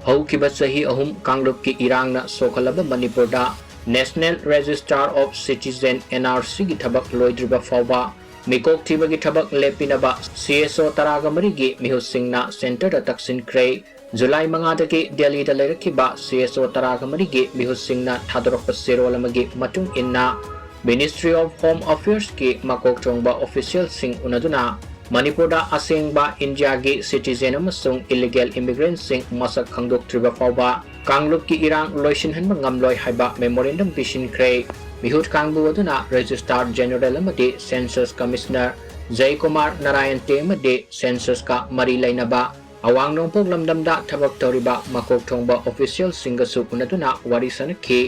हौखिबा चही अहुम कांगलुप की इरांगना सोखलबा मणिपुरदा national registrar of citizen NRC की थबक लोइद्रिबा फावबा मिकोक थीबगी थबक लेपिनबा CSO तरागमरी की मिहुसिंगना सेंटर तक्सिनख्रे जुलाई 5 की दिल्ली दा लेरखिबा CSO तरागमरी की मिहुसिंगना थादरप सेरोल अमगी मतुंग इन्ना मिनिस्ट्री ऑफ होम अफेयर्स की मकोक चोंगबा ऑफिशियल सिंग उनदुना मणिपुरदा असेंगबा इंडिया की सिटीजन अमसुंग इलीगल इमिग्रेंट सिंग मसक खंगदोक्त्रिबा फावबा कांगलुप की इरांग लोइसिनहनबा ngamloi haiba मेमोरेंडम पिसिनख्रे मिहुत कांगबु अदुना रजिस्ट्रार जनरल अमदे सेंसस कमिश्नर जयकुमार नारायण ते अमदे सेंसस का मरी लैनबा अवांग नोंपोक लमदमदा थबक तौरिबा मकोक थोंगबा ऑफिशियल सिंगसु उनदुना वारी सनखि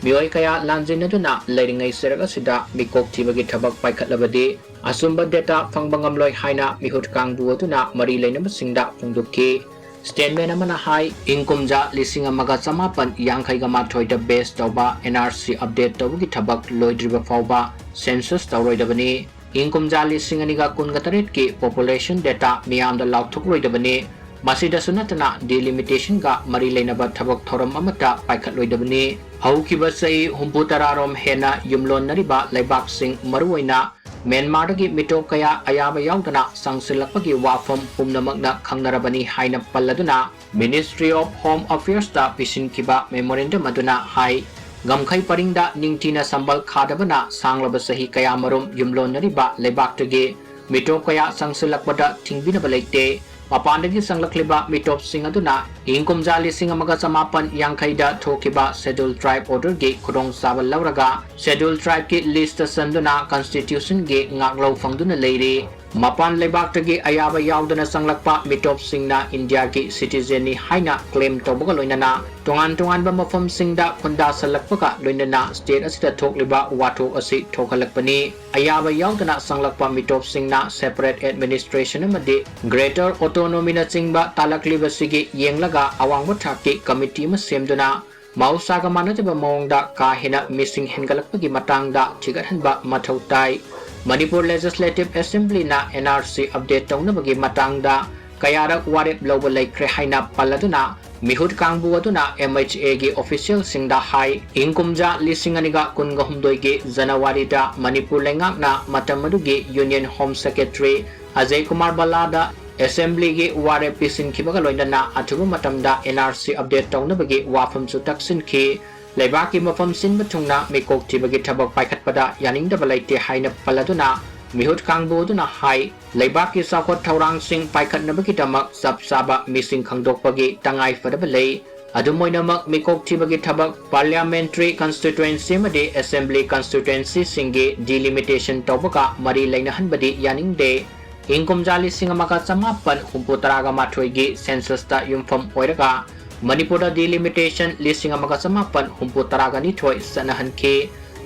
मियोय कया लांजिनदुना लैरिंगै सेरग असिदा मिकोक थीबगी थबक पाइखतलबदि असुंबा डेटा फंगबा ngamloi haina मिहुत कांगबु अदुना मरी लैनबा सिंगदा फोंदुखि स्टेटमेंट अमना हाई इंकुमजा लिसिंग अमगा चमापन यांखैगा माथोइदा बेस तौबा NRC अपडेट तौबगी थबक लोइद्रिबा फावबा सेंसस तौरोइदबनी इंकुमजा लिसिंग अनिगा कुनगा तरेट की पॉपुलेशन डेटा मियामदा लाउथुकरोइदबनी मसिदसु नतना डिलिमिटेशन का मरी लेनबा थबक थोरम अमता पाइखतलोइदबनी हौखिबा चही 63 हेना युमलोनरिबा लैबाक सिंग मरुओइना म्यांमार की मिटो कया अयाबा याउदना संगसिलपगी वाफम पुमनमकना खंगनरबनी हाइना पल्लदुना मिनिस्ट्री ऑफ होम अफेयर्स दा पिसिनखिबा मेमोरेंडम अदुना हाई गमखै परिंगदा निंगटीना संबल खादबना सांगलबा सही कया मरुम युमलोनरिबा लैबाक्तगे मिटो कया संगसिलपदा थिंगबिनबा लैते मपानदगी संगलखलिबा मिटोप सिंग अदुना इंकुमजा लिसिंग अमगा चमापन यांखैदा थोखिबा शेड्यूल ट्राइब ऑर्डर गे खुदोंग साबा लौरगा शेड्यूल ट्राइब की लिस्ट संदुना कॉन्स्टिट्यूशन गे ngaklau फंगदुना लेरी मपान लेबाक्तगी अयाबा याउदना संगलकपा मिटोप सिंगना इंडिया की सिटीजन नि हाइना क्लेम तौबगा लोइनना तोंगान तोंगानबा मफम सिंगदा खुंदा सलकपका लोइनना स्टेट असिदा थोकलिबा वाथोक असि थोखलकपनी अयाबा याउदना संगलकपा मिटोप सिंगना सेपरेट एडमिनिस्ट्रेशन अमदि ग्रेटर ऑटोनोमी न चिंगबा तालकलिबसिगी येंगलगा अवांगबा थाकि कमिटी म सेमदुना मौसागा मानजबा मौंगदा का हेना मिसिंग हेनगलकपगी मतंगदा थिगतहनबा मथौ ताई मणिपुर लेजिस्लेटिव असेंबली ना NRC अपडेट तौनबगी मतंगदा कयारक वारेप लौबा लैख्रे हाइना पल्लदुना मिहुत कांगबु अदुना MHA की ऑफिशियल सिंगदा हाई इंकुमजा लिसिंग अनिगा कुनगा हुमदोई के जनवरी दा मणिपुर लेंगाकना मतमदुगी union home secretary Ajay Kumar बल्लादा असेंबली की वारेप पिसिनखिबगा लोइनना अथुबा मतमदा NRC अपडेट तौनबगी वाफमसु तक्सिनखि लेबाकी मफम सिनबा थुंगना मिकोक थीबगी थबक पाइखतपदा यानिंगदबा लैते हाइना पल्लदुना मिहुत कांगबुदुना हाई लेबाकी साखोत थौरांग सिंग पाइखतनबगी दमक सब साबा मिसिंग खंगदोकपगी तंगाई फदबा लै अदुमोइनमक मिकोक थीबगी थबक पार्लियामेंट्री कॉन्स्टिट्यूएंसी मदे असेंबली कॉन्स्टिट्यूएंसी सिंगे डिलिमिटेशन तौबका मरी लैनहनबदी यानिंगदे इंकुमजा लिसिंग अमगा चमापन 63 सेंसस ता युमफम ओइरगा मणिपुर डिलिमिटेशन लिसिंग अमगा चमापन 63 सनहनखे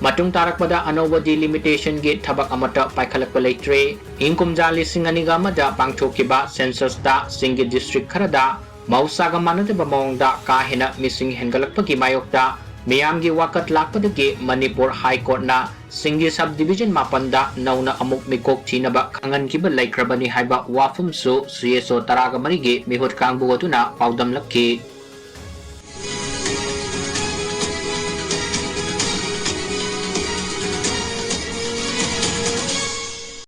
मटुंग तारकपदा अनोबा डिलिमिटेशन गे थबक अमता पाइखलकपा लैत्रे इंकुमजा लिसिंग अनिगा मदा पांगथोखिबा सेंसस दा सिंगे डिस्ट्रिक्ट खरदा मौसागा मानदबा मौंगदा का हेना मिसिंग हेनगलकपगी मायोक्ता मियामगी वाकत लाकपदगे मणिपुर हाई कोर्ट ना सिंगे सब डिवीजन मापंदा नौना अमुक मिकोक थीनबा खंगनखिबा लैख्रबनी हाइबा वाफमसु CSO तरागमरिगे मिहुत कांगबु अदुना पाउदम लक्की